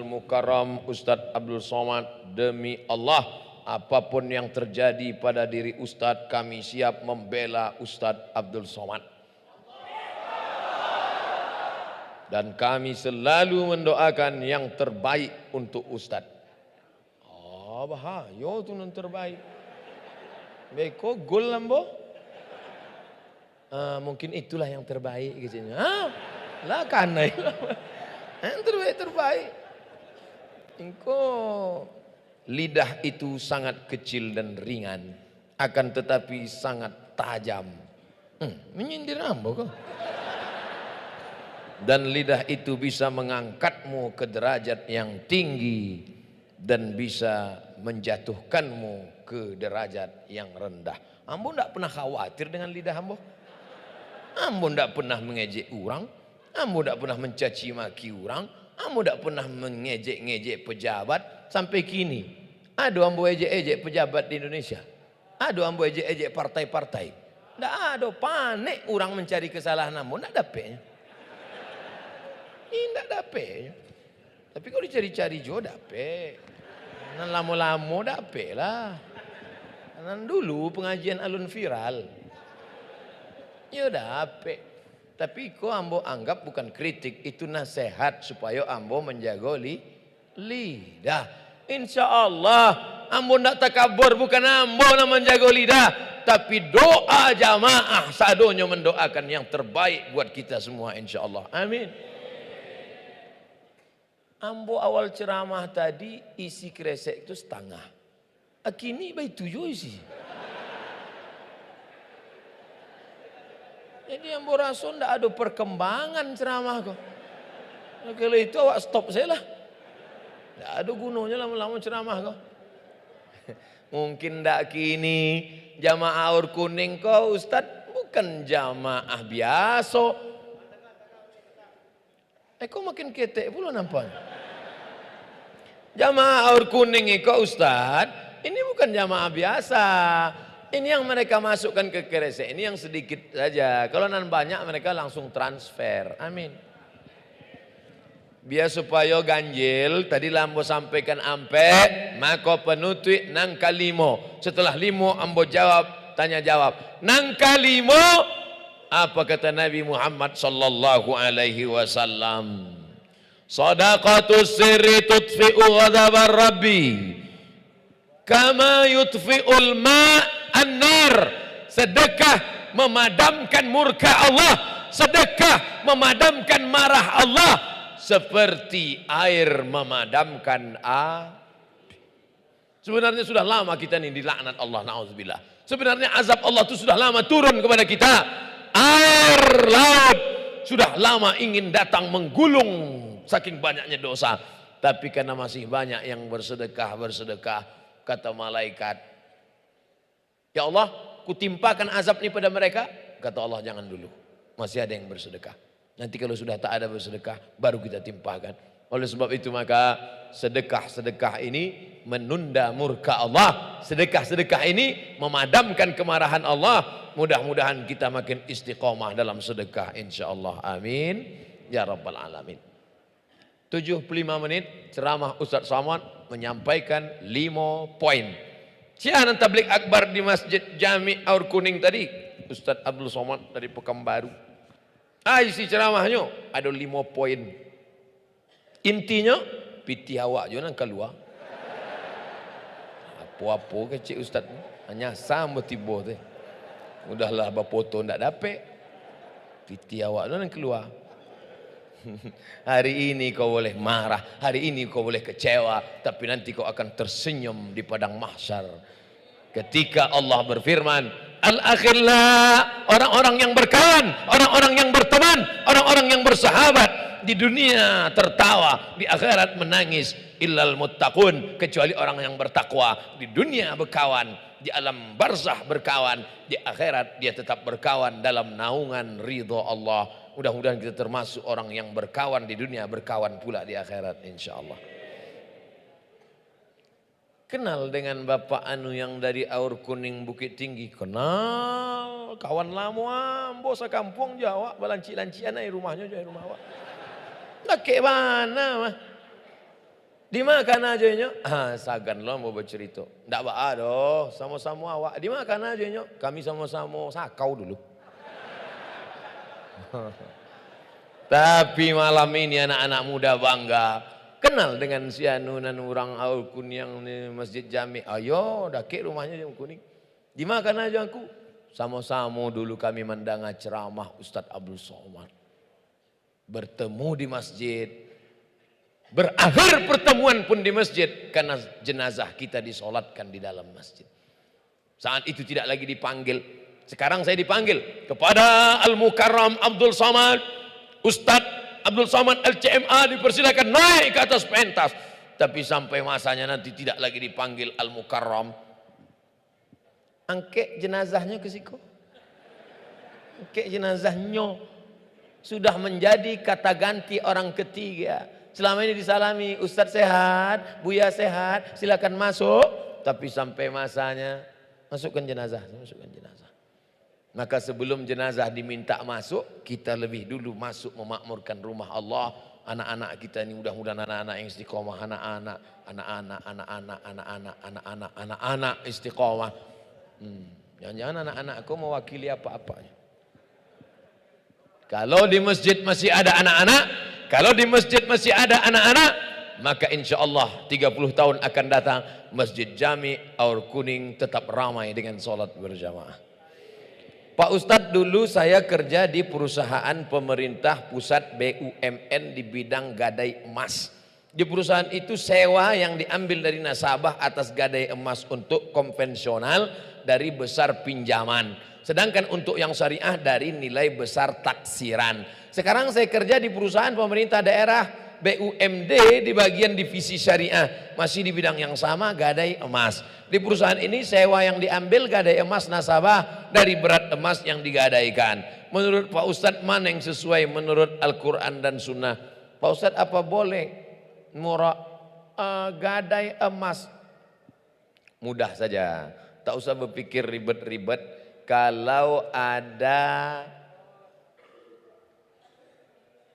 Mukarram Ustadz Abdul Somad, demi Allah apapun yang terjadi pada diri Ustadz, kami siap membela Ustadz Abdul Somad. Dan kami selalu mendoakan yang terbaik untuk Ustadz. Oh bahaya tu yang terbaik. Beko gol lambo. Mungkin itulah yang terbaik gitu. Lah karena yang terbaik. Engkau lidah itu sangat kecil dan ringan, akan tetapi sangat tajam. Menyindir ambo kok. Dan lidah itu bisa mengangkatmu ke derajat yang tinggi dan bisa menjatuhkanmu ke derajat yang rendah. Ambo tidak pernah khawatir dengan lidah ambo. Ambo tidak pernah mengejek orang. Ambo tidak pernah mencaci maki orang. Ambo tidak pernah mengejek-ngejek pejabat sampai kini. Ada ambo ejek-ejek pejabat di Indonesia. Ada ambo ejek-ejek partai-partai. Tidak ada, panik orang mencari kesalahan ambo. Tidak dapatnya. Tidak dapat. Tapi kalau dicari-cari juga dapat. Nan lama-lama dapat lah. Nan dulu pengajian alun viral. Ya dapat. Tapi kok ambo anggap bukan kritik, itu nasihat supaya ambo menjaga lidah. Insya Allah ambo tidak takabur, bukan ambo yang menjaga lidah, tapi doa jamaah sadonya mendoakan yang terbaik buat kita semua insya Allah. Amin. Ambo awal ceramah tadi isi kresek itu setengah. Kini baik 7 isi. Jadi ambo rasa tidak ada perkembangan ceramah kok. Kalau itu awak stop saya lah. Tidak ada gunanya lama-lama ceramah kok. Mungkin tidak kini jamaah aur kuning kok Ustadz bukan jamaah biasa. Kok makin ketek pula nampaknya. Jamaah aur kuning kok Ustadz, ini bukan jamaah biasa. Ini yang mereka masukkan ke kresek, ini yang sedikit saja. Kalau nan banyak mereka langsung transfer. Amin. Biar supaya ganjil, tadi lambo sampaikan ampe, maka penutup nang kalimo. Setelah limo ambo jawab, tanya jawab. Nang kalimo, apa kata Nabi Muhammad sallallahu alaihi wasallam? Sadaqatus sirri tutfi'u ghadabar rabbi kama yutfi'ul an-nar. Sedekah memadamkan murka Allah, sedekah memadamkan marah Allah seperti air memadamkan api. Sebenarnya sudah lama kita ini dilaknat Allah, na'udzubillah. Sebenarnya azab Allah itu sudah lama turun kepada kita. Air laut sudah lama ingin datang menggulung saking banyaknya dosa. Tapi karena masih banyak yang bersedekah, kata malaikat, ya Allah, kutimpakan azab ini pada mereka. Kata Allah, jangan dulu, masih ada yang bersedekah. Nanti kalau sudah tak ada bersedekah, baru kita timpakan. Oleh sebab itu maka sedekah ini menunda murka Allah. Sedekah ini memadamkan kemarahan Allah. Mudah-mudahan kita makin istiqomah dalam sedekah insyaallah. Amin ya rabbal alamin. 75 menit ceramah Ustadz Somad menyampaikan 5 poin. Siaran tablik akbar di Masjid Jami Aur Kuning tadi, Ustadz Abdul Somad dari Pekanbaru. Isi ceramahnya ada 5 poin. Intinya piti awak juga nang keluar. Apa-apa kecil Ustadz, hanya sama tiba tu. Udahlah bapoto ndak dapat. Piti awak tu nang keluar. Hari ini kau boleh marah, hari ini kau boleh kecewa, tapi nanti kau akan tersenyum di padang mahsyar. Ketika Allah berfirman, al-akhillah, orang-orang yang berkawan, orang-orang yang berteman, orang-orang yang bersahabat, di dunia tertawa, di akhirat menangis. Illal muttaqun, kecuali orang yang bertakwa. Di dunia berkawan, di alam barzah berkawan, di akhirat dia tetap berkawan dalam naungan ridho Allah. Mudah-mudahan kita termasuk orang yang berkawan di dunia, berkawan pula di akhirat insyaallah. Kenal dengan Bapak Anu yang dari Aur Kuning Bukit Tinggi? Kenal, kawan lama, bos kampung Jawa, balanci-lancian ai rumahnya jadi rumah awak. Nak ke mana mah? Dimakan aja nyo. Sagan lo mau bercerita. Ndak doh, sama-sama awak. Dimakan aja nyo. Kami sama-sama sakau dulu. Tapi malam ini anak-anak muda bangga. Kenal dengan si anu nan orang Aul Kuning di Masjid Jami. Ayo, dakik rumahnya yang kuning. Dimakan aja aku. Sama-sama dulu kami mendengar ceramah Ustadz Abdul Somad. Bertemu di masjid. Berakhir pertemuan pun di masjid karena jenazah kita disolatkan di dalam masjid. Saat itu tidak lagi dipanggil. Sekarang saya dipanggil kepada Al-Mukarram Abdul Somad, Ustadz Abdul Somad LCMA dipersilakan naik ke atas pentas. Tapi sampai masanya nanti tidak lagi dipanggil Al-Mukarram. Angke jenazahnya ke siku. Angke jenazahnya sudah menjadi kata ganti orang ketiga. Selama ini disalami, Ustadz sehat, Buya sehat, silakan masuk. Tapi sampai masanya, masukkan jenazah, masukkan jenazah. Maka sebelum jenazah diminta masuk, kita lebih dulu masuk memakmurkan rumah Allah. Anak-anak kita ini mudah-mudahan anak-anak yang istiqomah, anak-anak istiqomah. Jangan-jangan anak-anakku mewakili apa-apanya. Kalau di masjid masih ada anak-anak, kalau di masjid masih ada anak-anak, maka insya Allah 30 tahun akan datang Masjid Jami Aul Kuning tetap ramai dengan sholat berjamaah. Pak Ustadz, dulu saya kerja di perusahaan pemerintah pusat BUMN di bidang gadai emas. Di perusahaan itu sewa yang diambil dari nasabah atas gadai emas untuk konvensional dari besar pinjaman. Sedangkan untuk yang syariah dari nilai besar taksiran. Sekarang saya kerja di perusahaan pemerintah daerah BUMD di bagian divisi syariah. Masih di bidang yang sama, gadai emas. Di perusahaan ini sewa yang diambil gadai emas nasabah dari berat emas yang digadaikan. Menurut Pak Ustadz mana yang sesuai menurut Al-Quran dan Sunnah? Pak Ustadz, apa boleh murah gadai emas? Mudah saja, tak usah berpikir ribet-ribet.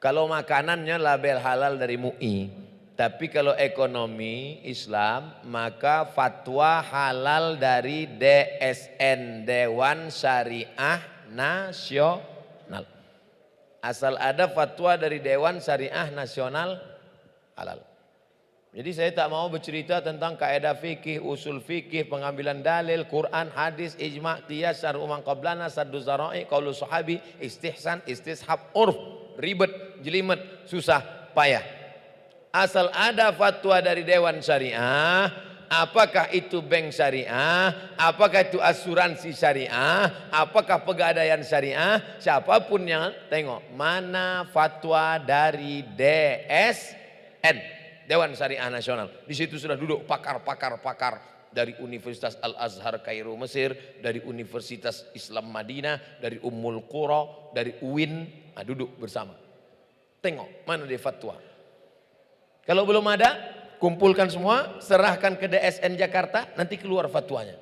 Kalau makanannya label halal dari MUI, tapi kalau ekonomi Islam maka fatwa halal dari DSN, Dewan Syariah Nasional. Asal ada fatwa dari Dewan Syariah Nasional halal. Jadi saya tak mau bercerita tentang kaidah fikih, usul fikih, pengambilan dalil, Quran, hadis, ijma', qiyas, syar'u man qablana, saddu zara'i, qaulu sahabi, istihsan, istishab, urf, ribet, jelimet, susah, payah. Asal ada fatwa dari Dewan Syariah, apakah itu bank syariah, apakah itu asuransi syariah, apakah pegadaian syariah, siapapun yang tengok mana fatwa dari DSN. Dewan Syariah Nasional. Di situ sudah duduk pakar-pakar dari Universitas Al-Azhar Kairo Mesir, dari Universitas Islam Madinah, dari Ummul Qura, dari UIN, duduk bersama. Tengok mana dia fatwa. Kalau belum ada, kumpulkan semua, serahkan ke DSN Jakarta, nanti keluar fatwanya.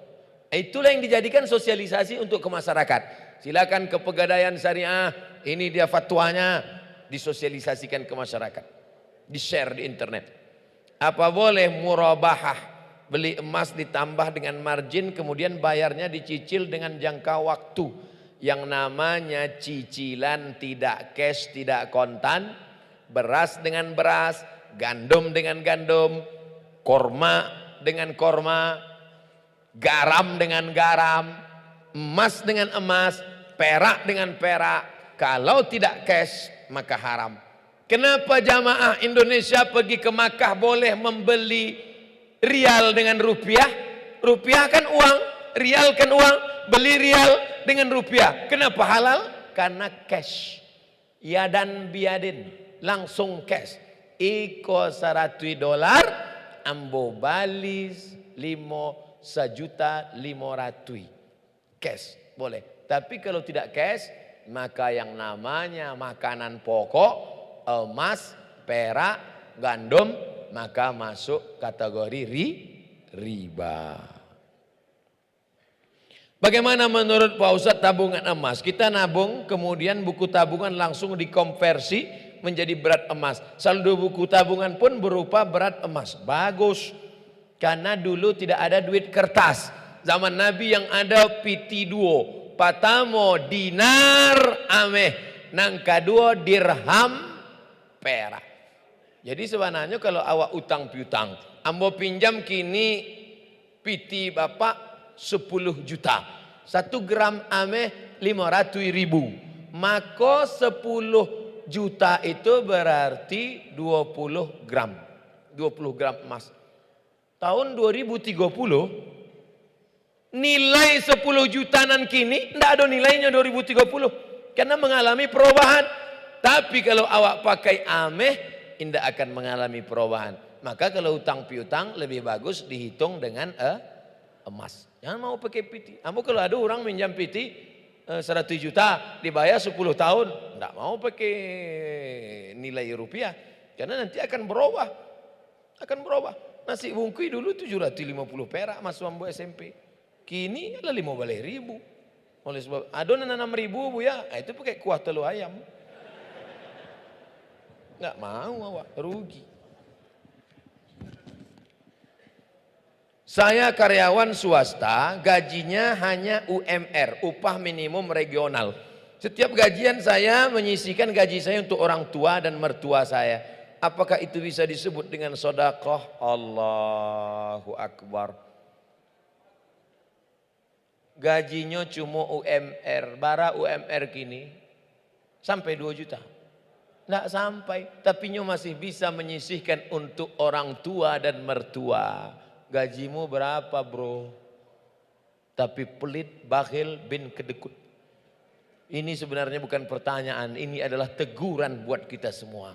Itulah yang dijadikan sosialisasi untuk ke masyarakat. Silakan ke Pegadaian Syariah, ini dia fatwanya, disosialisasikan ke masyarakat. Di-share di internet. Apa boleh murabahah, beli emas ditambah dengan margin kemudian bayarnya dicicil dengan jangka waktu. Yang namanya cicilan tidak cash, tidak kontan, beras dengan beras, gandum dengan gandum, korma dengan korma, garam dengan garam, emas dengan emas, perak dengan perak. Kalau tidak cash maka haram. Kenapa jamaah Indonesia pergi ke Makkah boleh membeli rial dengan rupiah? Rupiah kan uang, rial kan uang, beli rial dengan rupiah. Kenapa halal? Karena cash. Yadan biadin, langsung cash. Iko $100, ambo balis 1.500.000 cash boleh. Tapi kalau tidak cash, maka yang namanya makanan pokok, emas, perak, gandum, maka masuk kategori riba. Bagaimana menurut Pak Ustadz tabungan emas? Kita nabung, kemudian buku tabungan langsung dikonversi menjadi berat emas. Saldo buku tabungan pun berupa berat emas. Bagus. Karena dulu tidak ada duit kertas. Zaman Nabi yang ada piti duo. Patamo dinar ameh. Nang kedua dirham perak. Jadi sebenarnya kalau awak utang piutang. Ambo pinjam kini piti bapak 10 juta. 1 gram ameh 500.000. Maka 10 juta itu berarti 20 gram. 20 gram emas. Tahun 2030 nilai 10 juta nan kini tidak ada nilainya 2030 karena mengalami perubahan. Tapi kalau awak pakai ameh tidak akan mengalami perubahan. Maka kalau utang piutang lebih bagus dihitung dengan emas. Jangan mau pakai piti. Kamu kalau ada orang minjam piti 100 juta dibayar 10 tahun, tidak mau pakai nilai rupiah karena nanti akan berubah. Nasi bungkui dulu 750 perak masuk ambo SMP. Kini adalah 15.000. Oleh sebab ada 6.000 bu ya, itu pakai kuah telur ayam. Enggak mau awak, rugi. Saya karyawan swasta, gajinya hanya UMR, upah minimum regional. Setiap gajian saya menyisihkan gaji saya untuk orang tua dan mertua saya. Apakah itu bisa disebut dengan sedekah? Allahu Akbar. Gajinya cuma UMR, bara UMR kini sampai 2 juta. Tidak sampai, tapi nyo masih bisa menyisihkan untuk orang tua dan mertua. Gajimu berapa bro? Tapi pelit, bakhil, bin kedekut. Ini sebenarnya bukan pertanyaan, ini adalah teguran buat kita semua.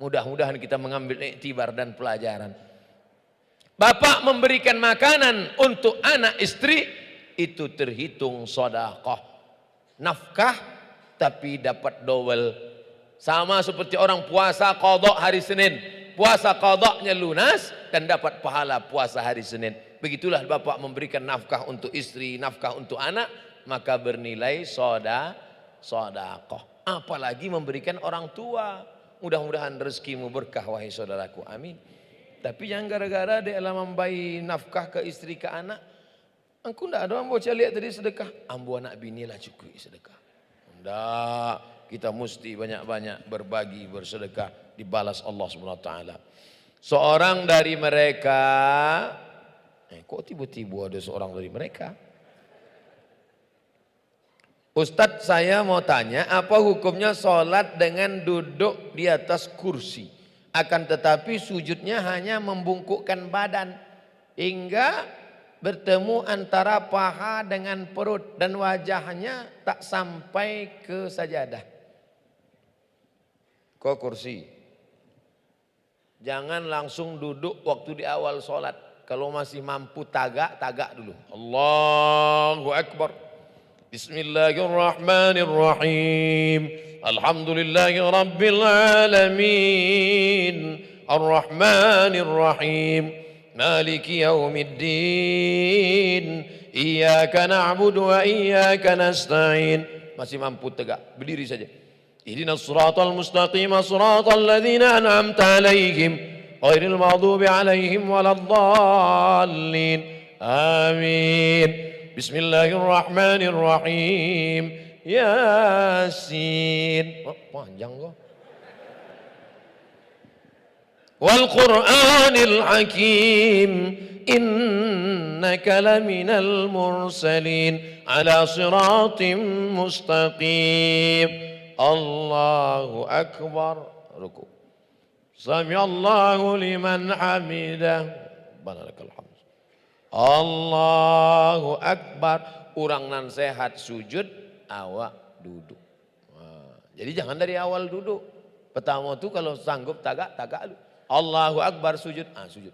Mudah-mudahan kita mengambil iktibar dan pelajaran. Bapak memberikan makanan untuk anak istri, itu terhitung sedekah. Nafkah, tapi dapat double. Sama seperti orang puasa qadha hari Senin. Puasa qadhanya lunas dan dapat pahala puasa hari Senin. Begitulah bapak memberikan nafkah untuk istri, nafkah untuk anak, maka bernilai sedekah. Apalagi memberikan orang tua. Mudah-mudahan rezekimu berkah wahai saudaraku. Amin. Tapi jangan gara-gara dia membayar nafkah ke istri ke anak. Aku tidak ada ambo lihat tadi sedekah. Ambo anak bini lah cukup sedekah. Tidak, kita mesti banyak-banyak berbagi, bersedekah. Dibalas Allah SWT. Seorang dari mereka, kok tiba-tiba ada seorang dari mereka? Ustadz, saya mau tanya, apa hukumnya sholat dengan duduk di atas kursi? Akan tetapi sujudnya hanya membungkukkan badan hingga bertemu antara paha dengan perut dan wajahnya tak sampai ke sajadah. Kok kursi? Jangan langsung duduk waktu di awal sholat. Kalau masih mampu tagak dulu. Allahu Akbar. Bismillahirrahmanirrahim. Alhamdulillahi Rabbil Alamin. Ar-Rahmanirrahim. Maliki yaumiddin. Iyaka na'budu wa iyaka nasta'in. Masih mampu tegak, berdiri saja. Ihdinas siratal mustaqim, siratal ladzina an'amta 'alaihim ghairil maghdubi 'alaihim waladdallin. Amin. Bismillahirrahmanirrahim. Yasin. Oh, panjang kok. Wal Qur'anil Hakim. Innaka laminal mursalin ala siratim mustaqim. Allahu Akbar. Ruku. Sami'allahu liman hamidah. Banalakal hamd. Allahu Akbar. Orang nan sehat sujud, awak duduk. Jadi jangan dari awal duduk. Pertama tu kalau sanggup tagak dulu. Allahu Akbar sujud, sujud.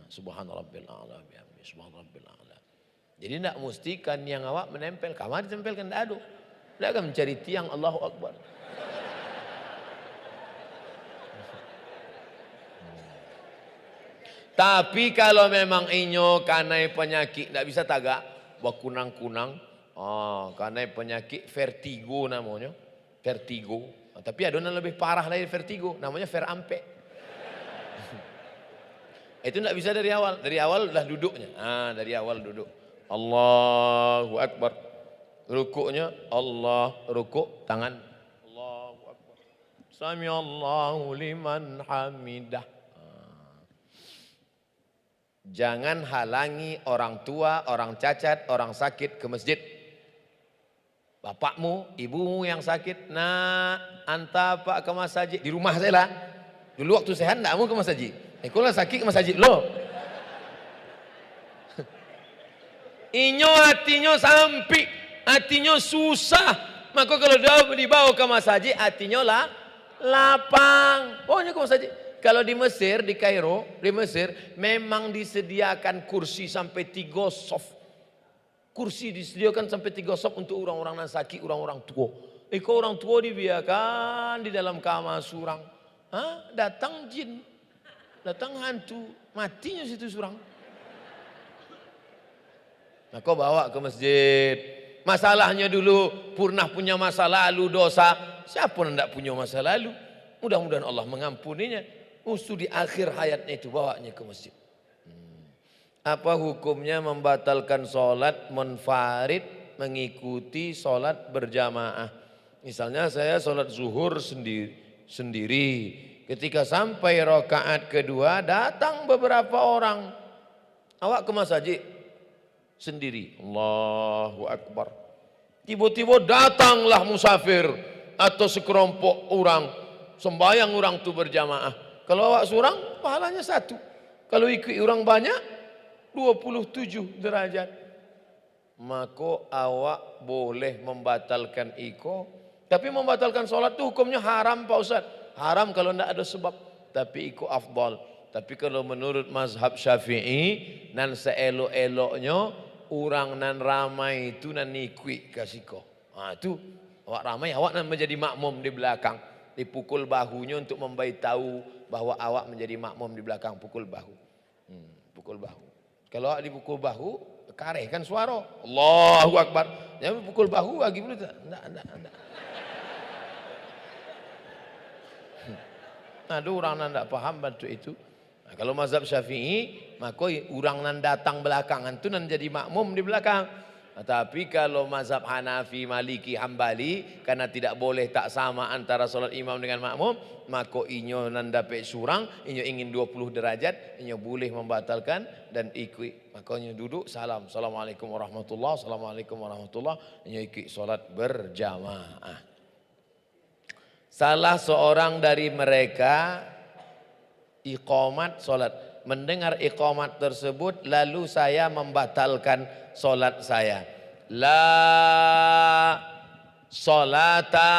Subhanallah a'la bihamdi. Subhanallah a'la. Jadi tidak mesti kan yang awak menempel, kamar ditempelkan tidak ada. Tidak akan mencari tiang. Allahu Akbar. Tapi kalau memang inyo kanai penyakit tidak bisa tagak, kunang-kunang, kanai penyakit vertigo namanya, vertigo Tapi ada yang lebih parah lagi vertigo, namanya verampe. Itu tidak bisa dari awal udah duduknya. Dari awal duduk. Allahu Akbar. Rukuknya Allah, rukuk tangan Allahu Akbar. Sami Allahu liman hamidah. Jangan halangi orang tua, orang cacat, orang sakit ke masjid. Bapakmu, ibumu yang sakit, anta pak ke masjid. Di rumah saya lah. Dulu waktu sehat tidak mau ke masjid. Kalau sakit ke masjid lo. Inyo hatinya sampai, hatinya susah. Maka kalau dia dibawa ke masjid, hatinya lah lapang. Pokoknya ke masjid. Kalau di Mesir, di Kairo, di Mesir, memang disediakan kursi sampai 3 soft. Kursi disediakan sampai 3 soft untuk orang-orang yang sakit, orang-orang tua. Kalau orang tua dibiarkan di dalam kamar surang. Datang jin, datang hantu, matinya situ surang. Nah, kau bawa ke masjid. Masalahnya dulu pernah punya masa lalu dosa. Siapa yang tidak punya masa lalu? Mudah-mudahan Allah mengampuninya. Musuh di akhir hayatnya itu bawanya ke masjid. Apa hukumnya membatalkan sholat munfarid mengikuti sholat berjamaah? Misalnya saya sholat zuhur sendiri. Ketika sampai rakaat kedua datang beberapa orang. Awak ke masjid sendiri. Allahu Akbar. Tiba-tiba datanglah musafir atau sekelompok orang. Sembayang orang itu berjamaah. Kalau awak seorang pahalanya 1. Kalau ikut orang banyak 27 derajat. Maka awak boleh membatalkan iko. Tapi membatalkan sholat itu hukumnya haram Pak Ustaz. Haram kalau tidak ada sebab. Tapi iko afdal. Tapi kalau menurut mazhab Syafi'i, nan seelok-eloknya orang nan ramai itu nan nikwi kasiko. Itu awak ramai, awak nan menjadi makmum di belakang. Dipukul bahunya untuk memberitahu bahwa awak menjadi makmum di belakang. Pukul bahu. Pukul bahu. Kalau awak dipukul bahu, karehkan suara. Allahu Akbar. Jangan pukul bahu lagi pula. Tidak. Ada orang yang tidak paham bantu itu. Nah, kalau mazhab Syafi'i, maka orang yang datang belakangan itu nan jadi makmum di belakang. Nah, tapi kalau mazhab Hanafi, Maliki, Hambali, karena tidak boleh tak sama antara solat imam dengan makmum, maka inyo nan dapat surang, inyo ingin 20 derajat, inyo boleh membatalkan dan ikut. Makanya duduk salam, assalamualaikum warahmatullahi, assalamualaikum warahmatullahi, inyo ikut solat berjamaah. Salah seorang dari mereka iqamat solat. Mendengar iqamat tersebut lalu saya membatalkan solat saya. La salata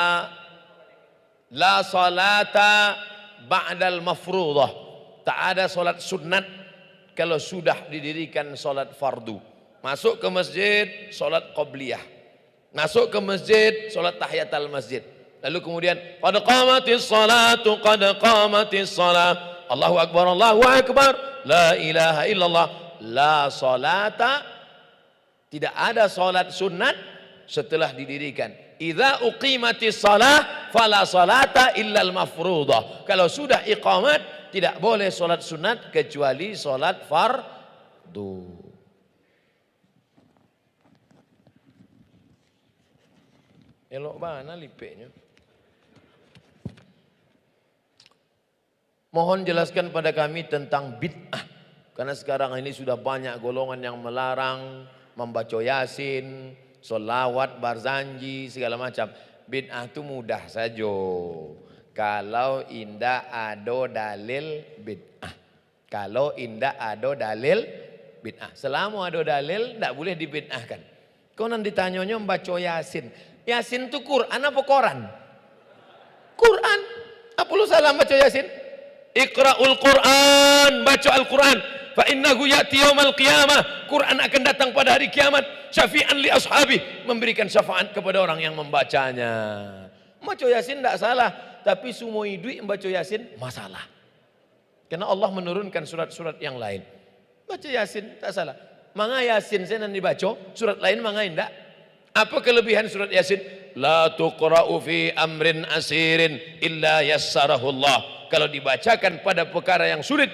ba'dal mafruḍah. Tak ada solat sunat kalau sudah didirikan solat fardu. Masuk ke masjid solat qabliyah. Masuk ke masjid solat tahiyatul masjid. Lalu kemudian qad qamatis salatu qad qamatis salat. Allahu Akbar, Allahu Akbar, la ilaha illallah, la salata, tidak ada salat sunat setelah didirikan. Idza uqimatis salah fala salata illal mafruḍah. Kalau sudah iqamat tidak boleh salat sunat kecuali salat fardu. Elok mana lipeknya? Mohon jelaskan pada kami tentang bid'ah. Karena sekarang ini sudah banyak golongan yang melarang membaca Yasin, solawat, barzanji, segala macam. Bid'ah itu mudah saja. Kalau indah ada dalil bid'ah. Kalau indah ada dalil bid'ah. Selama ada dalil, tidak boleh dibid'ahkan. Kau nanti ditanyanya membaca Yasin. Yasin itu Quran apa Quran? Quran. Apa lu salah baca Yasin? Iqra'ul Quran, baca Al-Quran. Fa innahu ya'ti yaumal qiyamah. Quran akan datang pada hari kiamat. Syafi'an li ashabi, memberikan syafaat kepada orang yang membacanya. Baca Yasin tidak salah, tapi semua hidup membaca Yasin masalah. Karena Allah menurunkan surat-surat yang lain. Baca Yasin tak salah. Manga Yasin saya nanti baca, surat lain manga tidak. Apa kelebihan surat Yasin? la tuqra'u fi amrin asirin illa yassarahu Allah. Kalau dibacakan pada perkara yang sulit,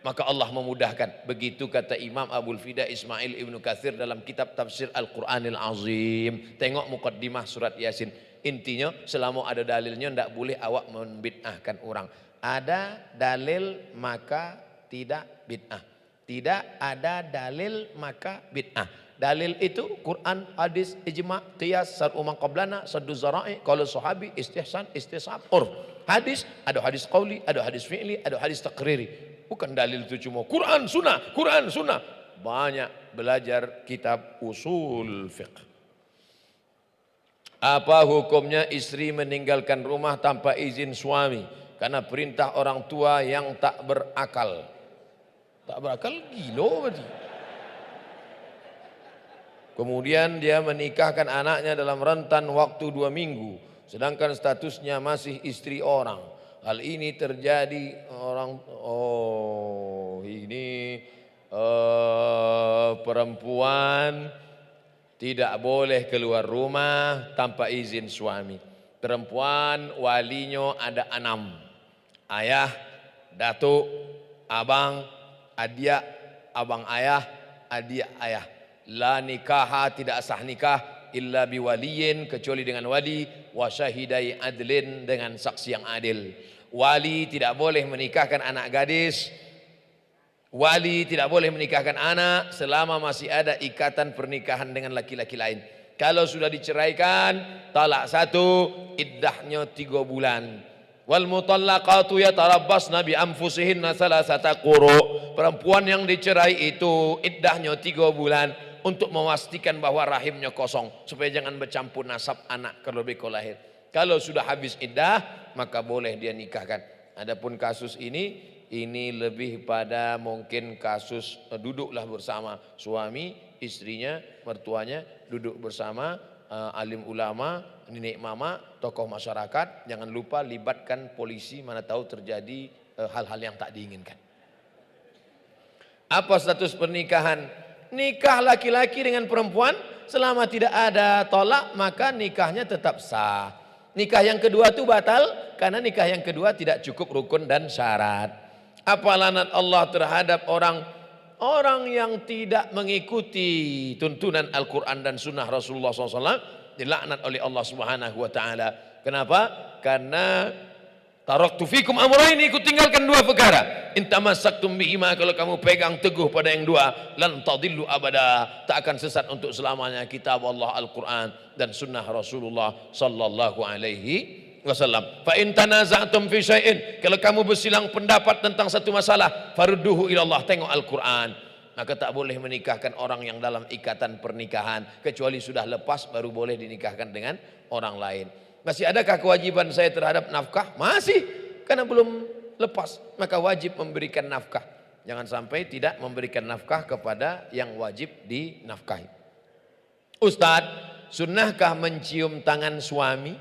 maka Allah memudahkan. Begitu kata Imam Abul Fida Ismail Ibnu Katsir dalam kitab tafsir Al-Quranil Azim. Tengok muqaddimah surat Yasin. Intinya selama ada dalilnya tidak boleh awak membid'ahkan orang. Ada dalil maka tidak bid'ah. Tidak ada dalil maka bid'ah. Dalil itu Quran, hadis, ijma', qiyas, sar'u man qablana, saddu zara'i, qaul sahabi, istihsan, istisab, urf. Hadis, ada hadis qauli, ada hadis fi'li, ada hadis taqriri. Bukan dalil itu cuma Quran sunnah, Quran sunnah. Banyak belajar kitab usul fiqh. Apa hukumnya istri meninggalkan rumah tanpa izin suami karena perintah orang tua yang tak berakal? Tak berakal gila berarti. Kemudian dia menikahkan anaknya dalam rentan waktu 2 minggu, sedangkan statusnya masih istri orang. Hal ini terjadi perempuan tidak boleh keluar rumah tanpa izin suami. Perempuan walinya ada 6. Ayah, datuk, abang, adik, abang ayah, adik ayah. La nikaha, tidak sah nikah illa biwaliyin, kecuali dengan wali, wa syahidai adlin, dengan saksi yang adil. Wali tidak boleh menikahkan anak gadis. Wali tidak boleh menikahkan anak selama masih ada ikatan pernikahan dengan laki-laki lain. Kalau sudah diceraikan, talak 1, iddahnya 3 bulan. Wal mutallaqatu yatarabbasna bi anfusihinna salasata quru. Perempuan yang dicerai itu iddahnya 3 bulan untuk memastikan bahwa rahimnya kosong supaya jangan bercampur nasab anak kalau beko lahir. Kalau sudah habis iddah maka boleh dia nikahkan. Adapun kasus ini lebih pada mungkin kasus duduklah bersama suami, istrinya, mertuanya duduk bersama, alim ulama, nenek mama, tokoh masyarakat. Jangan lupa libatkan polisi, mana tahu terjadi hal-hal yang tak diinginkan. Apa status pernikahan? Nikah laki-laki dengan perempuan selama tidak ada tolak maka nikahnya tetap sah. Nikah yang kedua itu batal karena nikah yang kedua tidak cukup rukun dan syarat. Apa lanat Allah terhadap orang yang tidak mengikuti tuntunan Al-Quran dan Sunnah Rasulullah SAW? Dilaknat oleh Allah Subhanahu Wa Taala. Kenapa? Karena taraktu fikum amrayni, ku tinggalkan 2 perkara. In tamassaktum bihima, kalau kamu pegang teguh pada yang 2, lan tadillu abada, tak akan sesat untuk selamanya. Kitab Allah Al-Quran dan sunnah Rasulullah sallallahu alaihi wasallam. Fa in tanaza'tum fi syai'in, kalau kamu bersilang pendapat tentang satu masalah, farudduhu ila Allah, tengok Al-Quran. Maka tak boleh menikahkan orang yang dalam ikatan pernikahan kecuali sudah lepas, baru boleh dinikahkan dengan orang lain. Masih adakah kewajiban saya terhadap nafkah? Masih, karena belum lepas, maka wajib memberikan nafkah. Jangan sampai tidak memberikan nafkah kepada yang wajib dinafkahi. Ustadz, sunnahkah mencium tangan suami?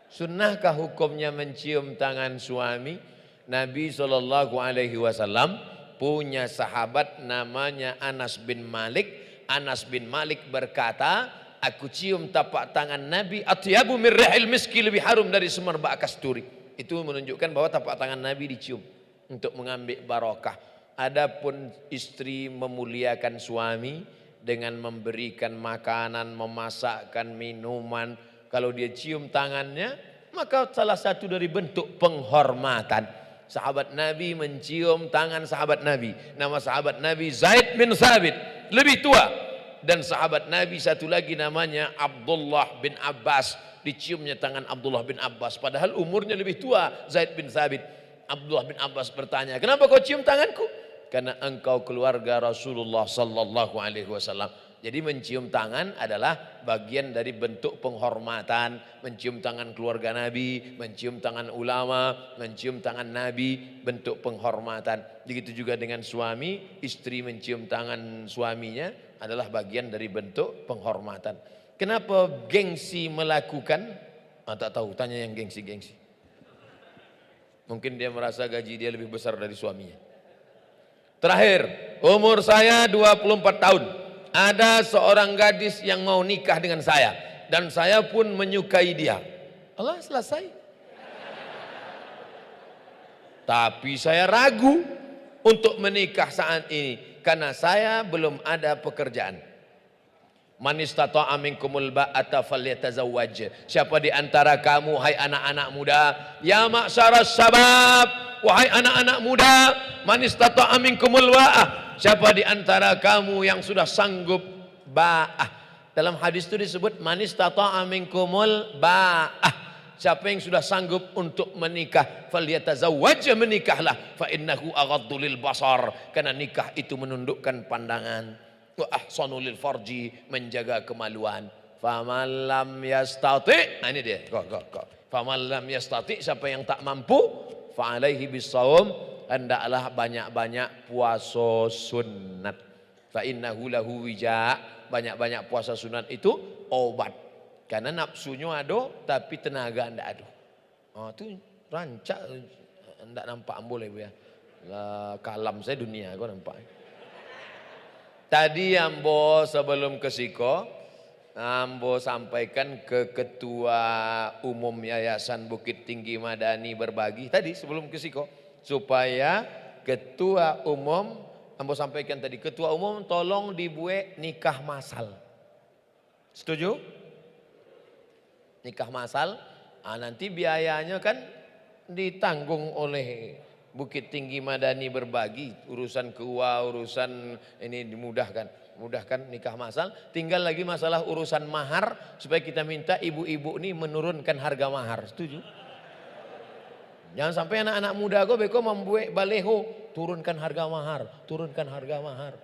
Sunnahkah hukumnya mencium tangan suami? Nabi SAW punya sahabat namanya Anas bin Malik. Anas bin Malik berkata, aku cium tapak tangan Nabi, atyabu min rihil miski, lebih harum dari semerbak kasturi. Itu menunjukkan bahwa tapak tangan Nabi dicium untuk mengambil barakah. Adapun istri memuliakan suami dengan memberikan makanan, memasakkan minuman. Kalau dia cium tangannya, maka salah satu dari bentuk penghormatan. Sahabat Nabi mencium tangan sahabat Nabi. Nama sahabat Nabi Zaid bin Thabit, lebih tua. Dan sahabat Nabi satu lagi namanya Abdullah bin Abbas, diciumnya tangan Abdullah bin Abbas, padahal umurnya lebih tua Zaid bin Thabit. Abdullah bin Abbas bertanya, kenapa kau cium tanganku? Karena engkau keluarga Rasulullah sallallahu alaihi wasallam. Jadi mencium tangan adalah bagian dari bentuk penghormatan. Mencium tangan keluarga Nabi, mencium tangan ulama, mencium tangan Nabi, bentuk penghormatan. Begitu juga dengan suami, istri mencium tangan suaminya adalah bagian dari bentuk penghormatan. Kenapa gengsi melakukan? Tak tahu, tanya yang gengsi-gengsi. Mungkin dia merasa gaji dia lebih besar dari suaminya. Terakhir, umur saya 24 tahun. ada seorang gadis yang mau nikah dengan saya dan saya pun menyukai dia. Allah, selesai. Tapi saya ragu untuk menikah saat ini karena saya belum ada pekerjaan. Man istata'a minkumul ba'ata falyatazawwaj. Siapa di antara kamu, hai anak-anak muda, ya ma'syaras sabab, wahai anak-anak muda, man istata'a minkumul ba'ah. Siapa di antara kamu yang sudah sanggup ba'ah. Dalam hadis itu disebut man istata'a minkumul ba'ah. Siapa yang sudah sanggup untuk menikah, falyatazawwaj, menikahlah, fa innahu aghaddu lil basar, karena nikah itu menundukkan pandangan, wa ahsanu lil farji, menjaga kemaluan. Faman lam yastati, nah ini dia, faman lam yastati, siapa yang tak mampu, fa alaihi bisawm, hendaklah banyak-banyak puasa sunat. Fa innahu lahu wija, banyak-banyak puasa sunat itu obat. Karena nafsunya ada, tapi tenaga anda ada. Oh, itu rancak, anda nampak boleh ya. Kalam saya dunia, kau nampak. Tadi ambo sebelum ke Siko, ambo sampaikan ke Ketua Umum Yayasan Bukit Tinggi Madani berbagi. Tadi sebelum ke Siko, supaya Ketua Umum, ambo sampaikan tadi, Ketua Umum tolong dibuat nikah masal. Setuju? Nikah masal, nanti biayanya kan ditanggung oleh Bukit Tinggi Madani berbagi, urusan keuangan, urusan ini mudahkan nikah masal. Tinggal lagi masalah urusan mahar, supaya kita minta ibu-ibu ini menurunkan harga mahar. Setuju? Jangan sampai anak-anak muda beko membuat baleho, turunkan harga mahar, turunkan harga mahar.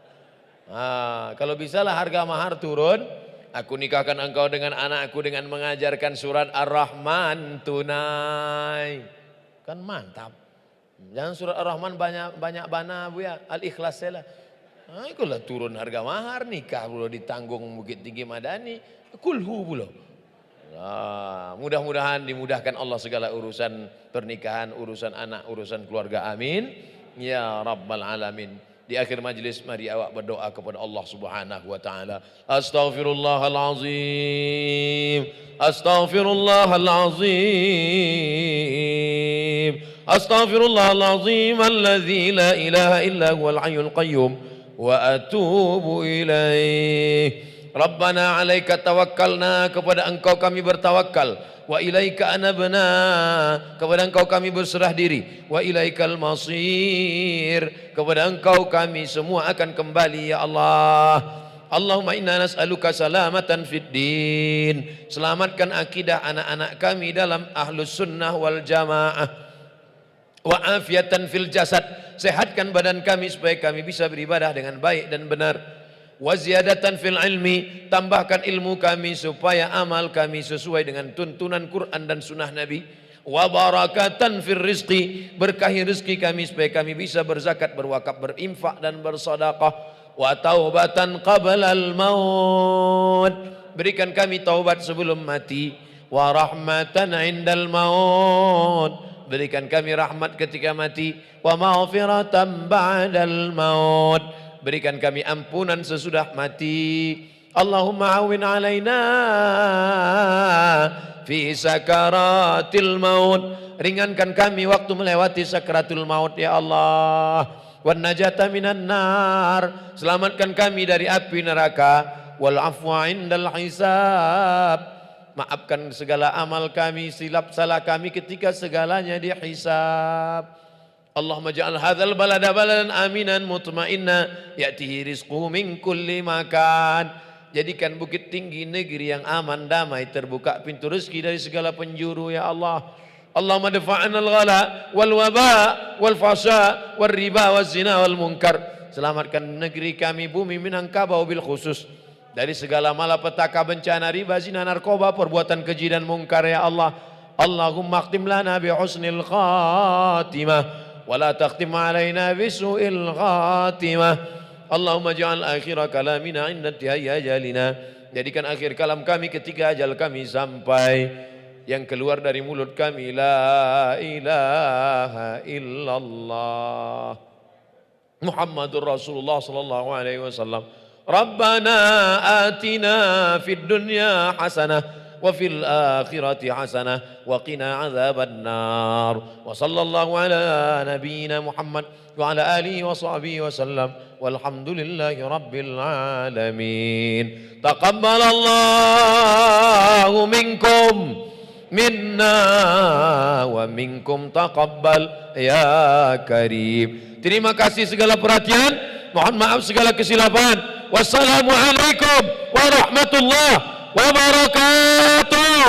Kalau bisa lah harga mahar turun. Aku nikahkan engkau dengan anakku dengan mengajarkan surat Ar-Rahman tunai. Kan mantap. Jangan surat Ar-Rahman banyak bana bu ya. Al-Ikhlas lah. Ikulah turun harga mahar, nikah pula ditanggung Bukit Tinggi Madani. Kulhu pula. Mudah-mudahan dimudahkan Allah segala urusan pernikahan, urusan anak, urusan keluarga. Amin. Ya Rabbal Alamin. Di akhir majlis mari awak berdoa kepada Allah Subhanahu wa taala. Astaghfirullahalazim. Astaghfirullahalazim. Astaghfirullahalazim alladzi la ilaha illa huwal hayyul qayyum wa atubu ilaih. Rabbana 'alaika tawakkalna, kepada Engkau kami bertawakal. Wa ilaika anabna, kepada Engkau kami berserah diri. Wa ilaikal masir, kepada Engkau kami semua akan kembali ya Allah. Allahumma inna nas'aluka salamatan fid din, selamatkan akidah anak-anak kami dalam ahlus sunnah wal jamaah. Wa afiatan fil jasad, sehatkan badan kami supaya kami bisa beribadah dengan baik dan benar. Wa ziyadatan fil ilmi, tambahkan ilmu kami supaya amal kami sesuai dengan tuntunan Quran dan sunnah Nabi. Wa barakatan fil rizqi, berkahi rezeki kami supaya kami bisa berzakat, berwakaf, berinfak dan bersedekah. Wa taubatan qablal maut, berikan kami taubat sebelum mati. Wa rahmatan indal maut, berikan kami rahmat ketika mati. Wa maghfiratan ba'dal maut, berikan kami ampunan sesudah mati. Allahumma awin alaina fi sakaratil maut, ringankan kami waktu melewati sakaratul maut ya Allah. Wan najata minan nar, selamatkan kami dari api neraka. Wal afwa indal hisab, maafkan segala amal kami, silap salah kami ketika segalanya dihisab. Allahumma ja'al hadzal balada baladan aminan mutmainna ya'tihi rizquhu min kulli makan. Jadikan Bukit Tinggi negeri yang aman, damai, terbuka pintu rezeki dari segala penjuru ya Allah. Allahumma dafa'na al-ghala wal waba wal fasha wal riba wal zina wal munkar. Selamatkan negeri kami, bumi Minangkabau bil khusus, dari segala malapetaka, bencana, riba, zina, narkoba, perbuatan keji dan mungkar ya Allah. Allahumma akhtim lana bi husnil khatimah wala takhtim alaina bisu'il khatimah. Allahumma ja'al akhira kalamina inda intihai ajalina, jadikan akhir kalam kami ketika ajal kami sampai, yang keluar dari mulut kami la ilaha illallah Muhammadur Rasulullah sallallahu alaihi wasallam. Rabbana atina fid dunya hasanah وفي الآخرة حسنة وقنا عذاب النار وصلى الله على نبينا محمد وعلى آله وصحبه وسلم والحمد لله رب العالمين تقبل الله منكم منا ومنكم تقبل يا كريم. Terima kasih segala perhatian, mohon maaf segala kesilapan. Wassalamualaikum warahmatullahi wabarakatuh.